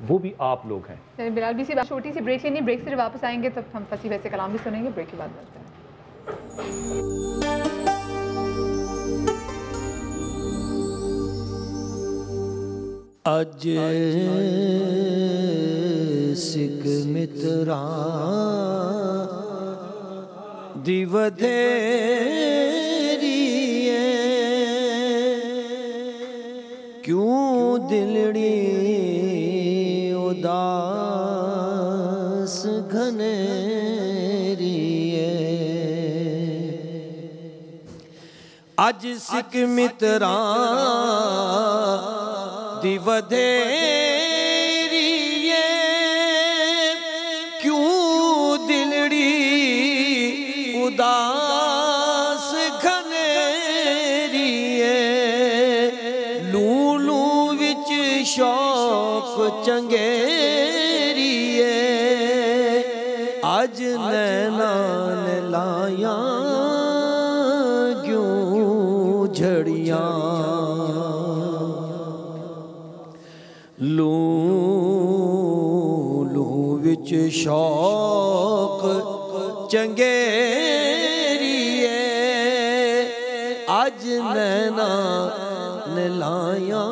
وہ بھی آپ لوگ ہیں. بلال بھی سی بات چھوٹی سی بریک لینی, بریک سے واپس آئیں گے تب ہم فصیح ویسے کلام بھی سنیں گے. بریک کے بعد بات کریں. اج سکھ مترا دی ودھیری کیوں دلڑی اداس گھنیری اج سکھ مترا دی ودھیری کیوں دلڑی اداس گھنیری لولو وچ شوق چنگیری اج نینان لایا کیوں جھڑیاں لولو وچ شوق چنگیری اج نینان لایا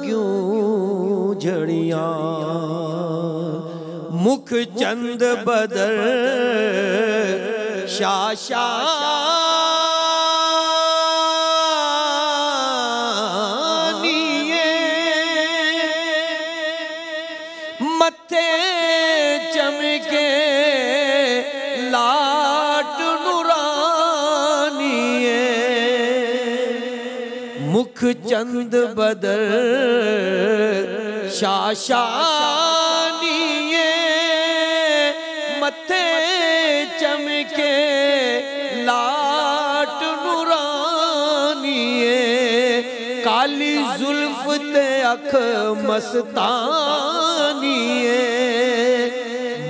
کیوں جھڑیاں مکھ چند بدر شاشا متھے چمکے لاٹ نورانی مکھ چند بدر شاشانی متھے چمکے لاٹ نورانی کالی زلف تے اکھ مستانی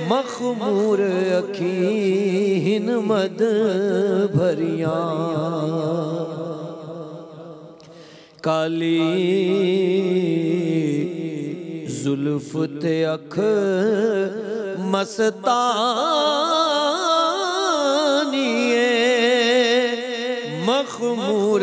مخمور اکھین مد بھریاں کالی زلف تے اکھ مستانی مخمور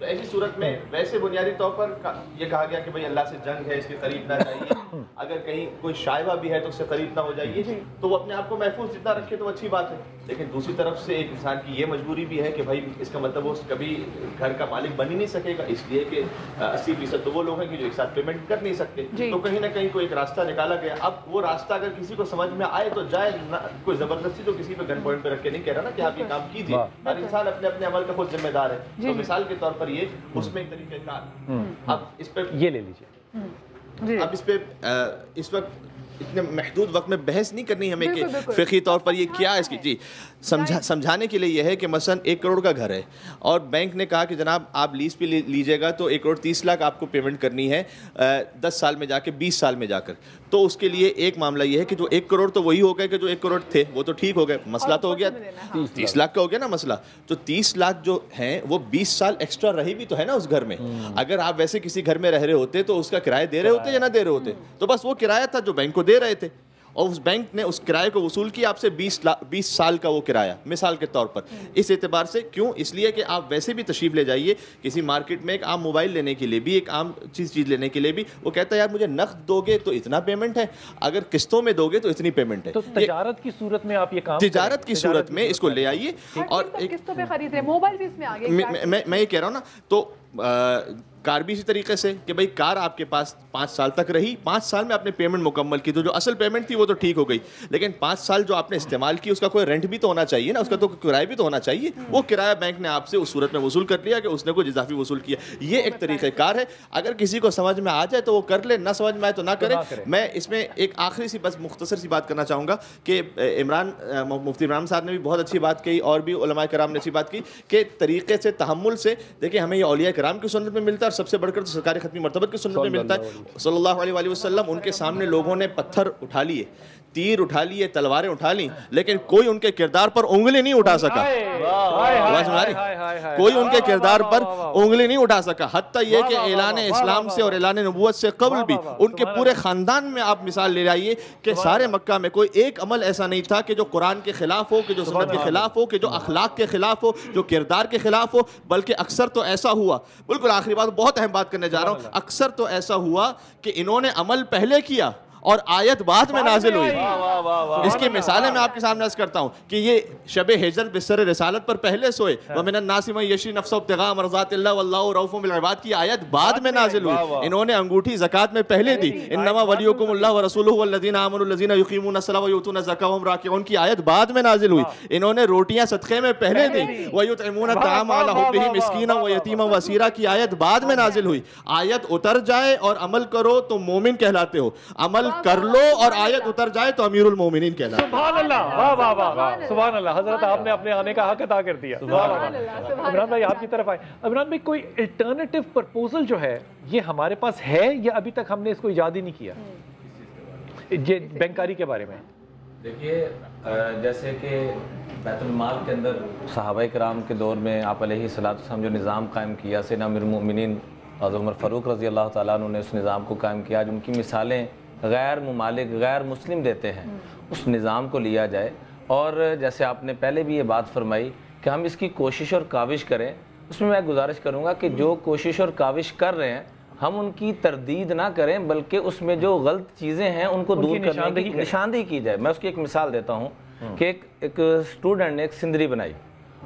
تو ایسی صورت میں ویسے بنیادی طور پر یہ کہا گیا کہ بھائی اللہ سے جنگ ہے، اس کے قریب نہ جائیے، اگر کہیں کوئی شائبہ بھی ہے تو اس سے قریب نہ ہو جائیے، تو وہ اپنے آپ کو محفوظ جتنا رکھے تو اچھی بات ہے. لیکن دوسری طرف سے ایک انسان کی یہ مجبوری بھی ہے کہ بھائی اس کا مطلب وہ کبھی گھر کا مالک بن ہی نہیں سکے گا، اس لیے کہ 80% تو وہ لوگ ہیں کہ جو ایک ساتھ پیمنٹ کر نہیں سکتے. تو کہیں نہ کہیں کوئی ایک راستہ نکالا گیا. اب وہ راستہ اگر کسی کو سمجھ میں آئے تو جائے، کوئی زبردستی تو کسی پہ گن پوائنٹ پہ رکھ کے نہیں کہہ رہا نا کہ آپ یہ کام کیجیے. ہر انسان اپنے اپنے عمل کا خود ذمہ دار ہے. تو مثال کے طور پر یہ اس میں ایک طریقہ کار. اب اس پہ یہ لے لیجیے. اب اس پہ اس وقت اتنے محدود وقت میں بحث نہیں کرنی ہمیں کہ فقہی طور پر یہ کیا ہے اس کی. جی سمجھانے کے لیے یہ ہے کہ مثلا 1 کروڑ کا گھر ہے اور بینک نے کہا کہ جناب آپ لیز پہ لیجیے گا تو 1 کروڑ 30 لاکھ آپ کو پیمنٹ کرنی ہے 10 سال میں جا کے 20 سال میں جا کر. تو اس کے لیے ایک معاملہ یہ ہے کہ جو 1 کروڑ تو وہی ہو گئے کہ جو 1 کروڑ تھے وہ تو ٹھیک ہو گئے، مسئلہ تو ہو گیا 30 لاکھ کا ہو گیا نا مسئلہ. تو 30 لاکھ جو ہیں وہ 20 سال ایکسٹرا رہی بھی تو ہے نا اس گھر میں. اگر آپ ویسے کسی گھر میں رہ رہے ہوتے تو اس کا کرایہ دے رہے ہوتے یا نہ دے رہے ہوتے، تو بس وہ کرایہ تھا جو بینک کو دے رہے تھے اور اس بینک نے اس کرائے کو وصول کیا آپ سے 20 سال کا وہ کرایہ مثال کے طور پر. اس اعتبار سے کیوں؟ اس لیے کہ آپ ویسے بھی تشریف لے جائیے کسی مارکیٹ میں ایک عام موبائل لینے کے لیے بھی، ایک عام چیز لینے کے لیے بھی، وہ کہتا ہے یار مجھے نقد دو گے تو اتنا پیمنٹ ہے، اگر قسطوں میں دو گے تو اتنی پیمنٹ ہے. تو تجارت کی صورت میں آپ یہ کام تجارت کی صورت میں اس کو لے آئیے. اور قسطوں پہ خرید رہے موبائل بھی اس میں آگے. میں یہ کہہ رہا ہوں نا، تو کار بھی اسی طریقے سے کہ بھائی کار آپ کے پاس 5 سال تک رہی، 5 سال میں آپ نے پیمنٹ مکمل کی تو جو اصل پیمنٹ تھی وہ تو ٹھیک ہو گئی، لیکن 5 سال جو آپ نے استعمال کی اس کا کوئی رینٹ بھی تو ہونا چاہیے نا، اس کا تو کرایہ بھی تو ہونا چاہیے. وہ کرایہ بینک نے آپ سے اس صورت میں وصول کر لیا کہ اس نے کوئی اضافی وصول کیا. یہ ایک طریقہ کار ہے. اگر کسی کو سمجھ میں آ جائے تو وہ کر لے، نہ سمجھ میں آئے تو نہ کرے. میں اس میں ایک آخری سی بس مختصر سی بات کرنا چاہوں گا کہ مفتی عمران صاحب نے بھی بہت اچھی بات کہی اور بھی علماء کرام نے اچھی بات کی کہ طریقے سے تحمل سے دیکھیں ہمیں یہ اولیاء کرام کی سنت میں ملتا ہے اور سب سے بڑھ کر تو سرکار ختمی مرتبت کی سنت میں ملتا ہے صلی اللہ علیہ وآلہ وسلم. ان کے سامنے لوگوں نے پتھر اٹھا لیے، تیر اٹھا لیے، تلواریں اٹھا لیں، لیکن کوئی ان کے کردار پر انگلی نہیں اٹھا سکا. کوئی ان کے کردار پر انگلی نہیں اٹھا سکا. حتیٰ یہ کہ اعلان اسلام سے اور اعلان نبوت سے قبل بھی ان کے پورے خاندان میں آپ مثال لے آئیے کہ سارے مکہ میں کوئی ایک عمل ایسا نہیں تھا کہ جو قرآن کے خلاف ہو، کہ جو سنت کے خلاف ہو، کہ جو اخلاق کے خلاف ہو، جو کردار کے خلاف ہو. بلکہ اکثر تو ایسا ہوا، بالکل آخری بات، بہت اہم بات کرنے جا رہا ہوں، اکثر تو ایسا ہوا کہ انہوں نے عمل پہلے کیا اور آیت بعد میں نازل ہوئی. اس کی مثالیں میں آپ کے سامنے عرض کرتا ہوں کہ یہ شب ہجرت بسر رسالت پر پہلے سوئے، وَمِنَ النَّاسِ مَن يَشْرِي نَفْسَهُ ابْتِغَاءَ مَرْضَاتِ اللَّهِ وَاللَّهُ رَءُوفٌ بِالْعِبَادِ کی آیت بعد میں نازل ہوئی. انہوں نے انگوٹھی زکوٰۃ میں پہلے دی، انما ولیکم اللہ ورسولہ والذین آمنوا الذین یقیمون الصلاۃ ویؤتون الزکاۃ وهم راکعون کی آیت بعد میں نازل ہوئی. انہوں نے روٹیاں صدقے میں پہلے دی، ویطعمون الطعام علی حبہ مسکینا ویتیما واسیرا کی آیت بعد میں نازل ہوئی. آیت اتر جائے اور عمل کرو تو مومن کہلاتے ہو، عمل کر لو اور آیت اتر جائے تو امیر المومنین کہلاتے. سبحان اللہ، واہ واہ واہ، سبحان اللہ. حضرت آپ نے اپنے آنے کا حق ادا کر دیا. عمران بھائی آپ کی طرف آئے. عمران بھائی کوئی الٹرنیٹیو پرپوزل جو ہے یہ ہمارے پاس ہے یا ابھی تک ہم نے اس کو ایجاد ہی نہیں کیا یہ بینکاری کے بارے میں؟ دیکھیے جیسے کہ بیت المال کے اندر صحابہ کرام کے دور میں آپ علیہ السلام جو نظام قائم کیا، سیدنا امیر المؤمنین حضرت عمر فاروق رضی اللہ تعالیٰ عنہ نے اس نظام کو قائم کیا. جو ان کی مثالیں غیر ممالک غیر مسلم دیتے ہیں اس نظام کو لیا جائے. اور جیسے آپ نے پہلے بھی یہ بات فرمائی کہ ہم اس کی کوشش اور کاوش کریں. اس میں گزارش کروں گا کہ جو کوشش اور کاوش کر رہے ہیں ہم ان کی تردید نہ کریں بلکہ اس میں جو غلط چیزیں ہیں ان کو دور کرنے کی نشاندہی کی جائے. میں اس کی ایک مثال دیتا ہوں کہ ایک اسٹوڈنٹ نے ایک سندری بنائی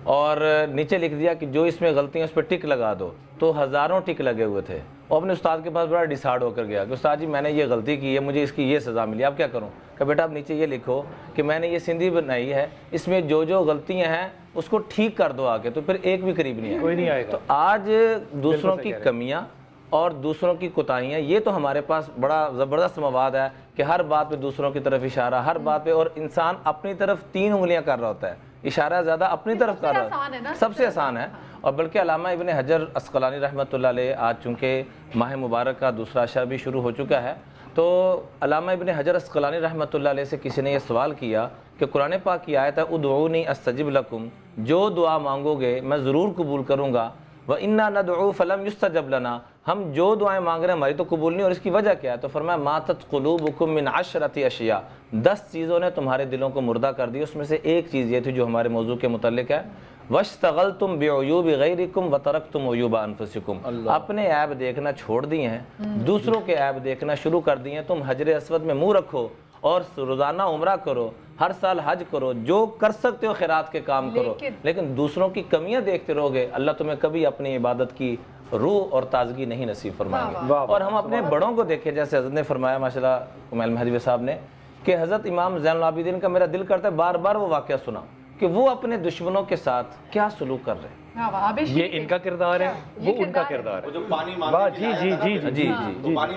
اور نیچے لکھ دیا کہ جو اس میں غلطیاں اس پہ ٹک لگا دو، تو ہزاروں ٹک لگے ہوئے تھے. اور اپنے استاد کے پاس بڑا ڈیسائیڈ ہو کر گیا کہ استاد جی میں نے یہ غلطی کی ہے، مجھے اس کی یہ سزا ملی، اب کیا کروں؟ کہ بیٹا آپ نیچے یہ لکھو کہ میں نے یہ سندھی بنائی ہے، اس میں جو جو غلطیاں ہیں اس کو ٹھیک کر دو آگے. تو پھر ایک بھی قریب نہیں ہے، کوئی نہیں آئے گا. تو آج دوسروں کی کمیاں اور دوسروں کی کوتاہیاں، یہ تو ہمارے پاس بڑا زبردست مواد ہے کہ ہر بات پہ دوسروں کی طرف اشارہ، ہر بات پہ، اور انسان اپنی طرف 3 انگلیاں کر رہا ہوتا ہے، اشارہ زیادہ اپنی طرف کر رہا ہے، سب سے آسان ہے. اور بلکہ علامہ ابن حجر عسقلانی رحمۃ اللہ علیہ، آج چونکہ ماہ مبارک کا دوسرا عشاء بھی شروع ہو چکا ہے، تو علامہ ابن حجر عسقلانی رحمۃ اللہ علیہ سے کسی نے یہ سوال کیا کہ قرآن پاک کی آیت ہے ادعونی استجب لکم، جو دعا مانگو گے میں ضرور قبول کروں گا. وَإِنَّا نَدْعُو فَلَمْ يُسْتَجَبْ لَنَا، ہم جو دعائیں مانگ رہے ہیں ہماری تو قبول نہیں، اور اس کی وجہ کیا ہے؟ تو فرمایا ماتت قلوبکم من 10 اشیاء، 10 چیزوں نے تمہارے دلوں کو مردہ کر دی. اس میں سے ایک چیز یہ تھی جو ہمارے موضوع کے متعلق ہے، وَاشْتَغَلْتُمْ بِعُيُوبِ غَيْرِكُمْ وَتَرَكْتُمْ عُيُوبَ أَنفُسِكُمْ، اپنے عیب دیکھنا چھوڑ دی ہیں، دوسروں کے عیب دیکھنا شروع کر دی ہیں۔ تم حجر اسود میں منہ رکھو اور روزانہ عمرہ کرو، ہر سال حج کرو، جو کر سکتے ہو خیرات کے کام کرو، لیکن دوسروں کی کمیاں دیکھتے رہو گے، اللہ تمہیں کبھی اپنی عبادت کی روح اور تازگی نہیں نصیب فرمائیں گے۔ اور ہم اپنے بڑوں کو دیکھیں، جیسے حضرت نے فرمایا ماشاءاللہ کمیل مہدوی صاحب نے، کہ حضرت امام زین العابدین کا میرا دل کرتا ہے بار بار وہ واقعہ سنا کہ وہ اپنے دشمنوں کے ساتھ کیا سلوک کر رہے ہیں۔ یہ ان کا کردار ہے، وہ ان کا کردار ہے۔ وہ جو پانی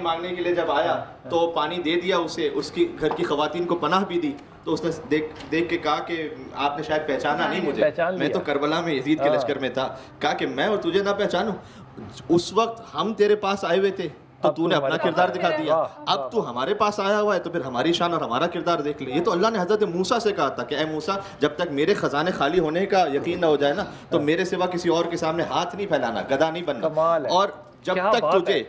مانگنے کے لیے جب آیا تو پانی دے دیا اسے، اس کی گھر کی خواتین کو پناہ بھی دی، تو اس نے دیکھ کے کہا کہ آپ نے شاید پہچانا نہیں مجھے، میں تو کربلا میں یزید کے لشکر میں تھا۔ کہا کہ میں اور تجھے نہ پہچانوں، اس وقت ہم تیرے پاس آئے ہوئے تھے تو تو نے اپنا کردار دکھا دیا، اب تو ہمارے پاس آیا ہوا ہے تو پھر ہماری شان اور ہمارا کردار دیکھ لے۔ یہ تو اللہ نے حضرت موسیٰ سے کہا تھا کہ اے موسیٰ جب تک میرے خزانے خالی ہونے کا یقین نہ ہو جائے نا تو میرے سوا کسی اور کے سامنے ہاتھ نہیں پھیلانا، گدھا نہیں بننا، اور جب تک تجھے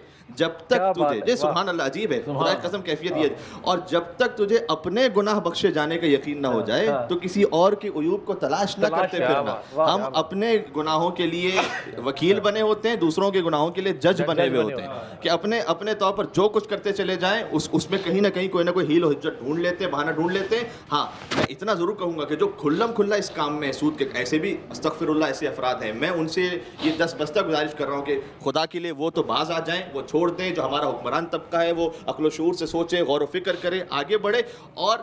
جی سبحان اللہ، عجیب ہے، خدا کی قسم کیفیت یہ، اور جب تک تجھے اپنے گناہ بخشے جانے کا یقین نہ ہو جائے تو کسی اور کے عیوب کو تلاش نہ کرتے پھرنا۔ ہم اپنے گناہوں کے لیے وکیل بنے ہوتے ہیں، دوسروں کے گناہوں کے لیے جج بنے ہوئے ہوتے ہیں کہ اپنے طور پر جو کچھ کرتے چلے جائیں اس میں کہیں نہ کہیں کوئی نہ کوئی ہیل و حجت ڈھونڈ لیتے ہیں، بہانہ ڈھونڈ لیتے ہیں۔ ہاں میں اتنا ضرور کہوں گا کہ جو کھلم کھلا اس کام میں سود کے ایسے بھی استغفر اللہ ایسے افراد ہیں، میں ان سے یہ دست بستہ گزارش کر رہا ہوں کہ خدا کے لیے وہ تو باز آ جائیں، وہ چھوڑ دیں، جو ہمارا حکمران طبقہ ہے وہ عقل و شعور سے سوچے، غور و فکر کرے، آگے بڑھے، اور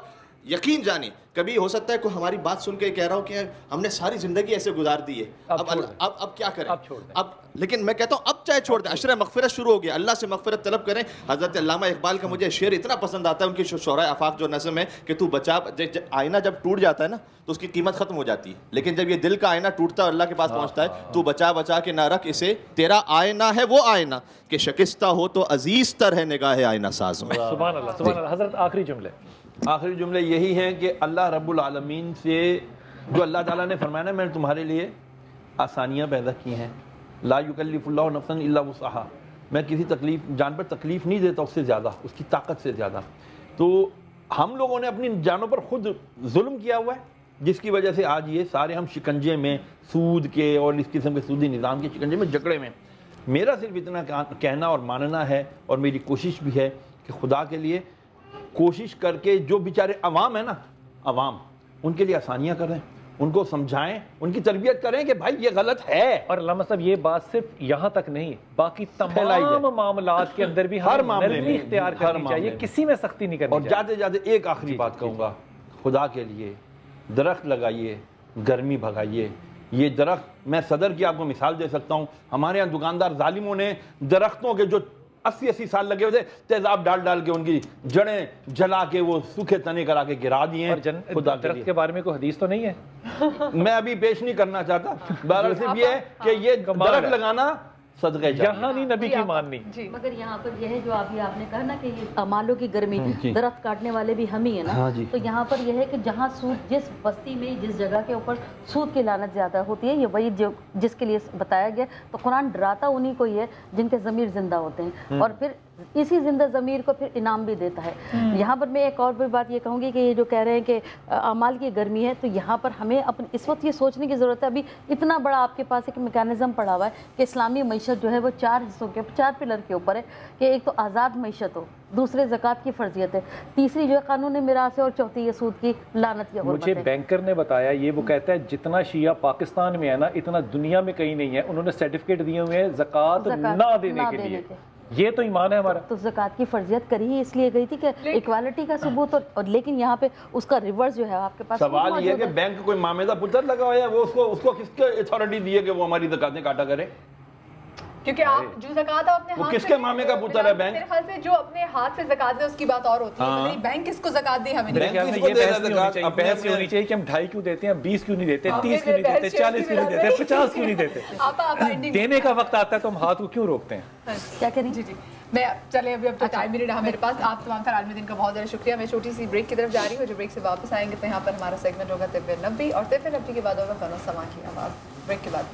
یقین جانیں کبھی ہو سکتا ہے کوئی ہماری بات سن کے کہہ رہا ہوں کہ ہم نے ساری زندگی ایسے گزار دی ہے، اب کیا کریں، اب لیکن میں کہتا ہوں اب چاہے چھوڑ دیں، عشرہ مغفرت شروع ہو گیا، اللہ سے مغفرت طلب کریں۔ حضرت علامہ اقبال کا مجھے شعر اتنا پسند آتا ہے، ان کی شعراء آفاق جو نظم ہے کہ تو بچا، آئینہ جب ٹوٹ جاتا ہے نا تو اس کی قیمت ختم ہو جاتی ہے، لیکن جب یہ دل کا آئینہ ٹوٹتا ہے اور اللہ کے پاس پہنچتا ہے تو بچا بچا کے نہ رکھ اسے، تیرا آئینہ ہے وہ آئینہ کہ شکستہ ہو تو عزیز تر ہے نگاہ آئینہ ساز میں۔ سبحان اللہ، سبحان اللہ۔ حضرت آخری جملے یہی ہیں کہ اللہ رب العالمین سے جو اللہ تعالیٰ نے فرمایا نا میں نے تمہارے لیے آسانیاں پیدا کی ہیں، لا یکلف اللہ نفسا الا وسعہا، میں کسی جان پر تکلیف نہیں دیتا اس سے زیادہ، اس کی طاقت سے زیادہ۔ تو ہم لوگوں نے اپنی جانوں پر خود ظلم کیا ہوا ہے، جس کی وجہ سے آج یہ سارے ہم شکنجے میں، سود کے اور اس قسم کے سودی نظام کے شکنجے میں جکڑے میں۔ میرا صرف اتنا کہنا اور ماننا ہے، اور میری کوشش بھی ہے کہ خدا کے لیے کوشش کر کے جو بیچارے عوام ہیں نا، عوام ان کے لیے آسانیاں کریں، ان کو سمجھائیں، ان کی تربیت کریں کہ بھائی یہ غلط ہے۔ اور علامہ صاحب یہ بات صرف یہاں تک نہیں، باقی تمام معاملات کے اندر بھی ہر معاملے میں اختیار کرنی چاہیے، کسی میں سختی نہیں کرنی چاہیے۔ اور جاتے جاتے ایک آخری بات کہوں گا، خدا کے لیے درخت لگائیے، گرمی بھگائیے۔ یہ درخت میں صدر کی آپ کو مثال دے سکتا ہوں، ہمارے یہاں دکاندار ظالموں نے درختوں کے جو 80 سال لگے ہوئے تھے تیزاب ڈال کے ان کی جڑیں جلا کے وہ سوکھے تنے کرا کے گرا دیے ہیں۔ درخت کے بارے میں کوئی حدیث تو نہیں ہے، میں ابھی پیش نہیں کرنا چاہتا، بہرحال صرف یہ ہے کہ یہ درخت لگانا صدقہ یہاں نہیں نبی کی ماننی۔ مگر یہاں پر یہ ہے جو ابھی آپ نے کہا نا کہ یہ امالوں کی گرمی، درخت کاٹنے والے بھی ہم ہی ہیں نا، تو یہاں پر یہ ہے کہ جہاں سود، جس بستی میں جس جگہ کے اوپر سود کی لعنت زیادہ ہوتی ہے، یہ وہی جو جس کے لیے بتایا گیا، تو قرآن ڈراتا انہی کو ہی ہے جن کے ضمیر زندہ ہوتے ہیں، اور پھر اسی زندہ ضمیر کو پھر انعام بھی دیتا ہے۔ یہاں پر میں ایک اور بھی بات یہ کہوں گی کہ یہ جو کہہ رہے ہیں کہ اعمال کی گرمی ہے، تو یہاں پر ہمیں اس وقت یہ سوچنے کی ضرورت ہے، ابھی اتنا بڑا آپ کے پاس ایک میکانزم پڑا ہوا ہے کہ اسلامی معیشت جو ہے وہ 4 حصوں کے 4 پلر کے اوپر ہے، کہ ایک تو آزاد معیشت ہو، دوسرے زکوٰۃ کی فرضیت ہے، تیسری جو ہے قانون میراث ہے، اور چوتھی یہ سود کی لعنت کی غربت ہے۔ مجھے بینکر نے بتایا، یہ وہ کہتا ہے جتنا شیعہ پاکستان میں ہے نا اتنا دنیا میں کہیں نہیں ہے، انہوں نے سرٹیفکیٹ دیے ہوئے ہیں زکوٰۃ نہ دینے کے لیے۔ یہ تو ایمان ہے ہمارا۔ تو زکوٰۃ کی فرضیت کری ہی اس لیے گئی تھی کہ ایکوالٹی کا ثبوت، اور لیکن یہاں پہ اس کا ریورس جو ہے آپ کے پاس سوال یہ ہے کہ بینک کوئی مامدہ پتر لگا ہوا ہے، وہ اس کو کس کے اتھارٹی دی ہے کہ وہ ہماری زکوٰتیں کاٹا کرے؟ کیونکہ آپ جو زکوٰۃ اپنے ہاتھ، وہ کس کے مامے کا پتر ہے بینک؟ میرے خیال سے جو اپنے ہاتھ سے زکوٰۃ دے اس کی بات اور ہوتی ہے، بینک کس کو زکوٰۃ دے ہمیں نہیں۔ یہ بحث نہیں ہونی چاہیے کہ ہم 2.5 کیوں دیتے ہیں، 20 کیوں نہیں دیتے، 30 کیوں نہیں دیتے، 40 کیوں نہیں دیتے، 50 کیوں نہیں دیتے؟ دینے کا وقت آتا ہے تو ہم ہاتھ کو کیوں روکتے ہیں؟ کیا کہیں؟ جی میں چلے اب تو ٹائم بھی نہیں رہا میرے پاس۔ آپ تمام عالم دین کا بہت زیادہ شکریہ۔ میں چھوٹی سی بریک کی طرف جا رہی ہوں، جو بریک سے واپس آئیں گے تو یہاں پر ہمارا سیگمنٹ ہوگا طب نبوی، اور طب نبوی کے بعد ہوگا فن و سما کی آواز۔ بریک کے بعد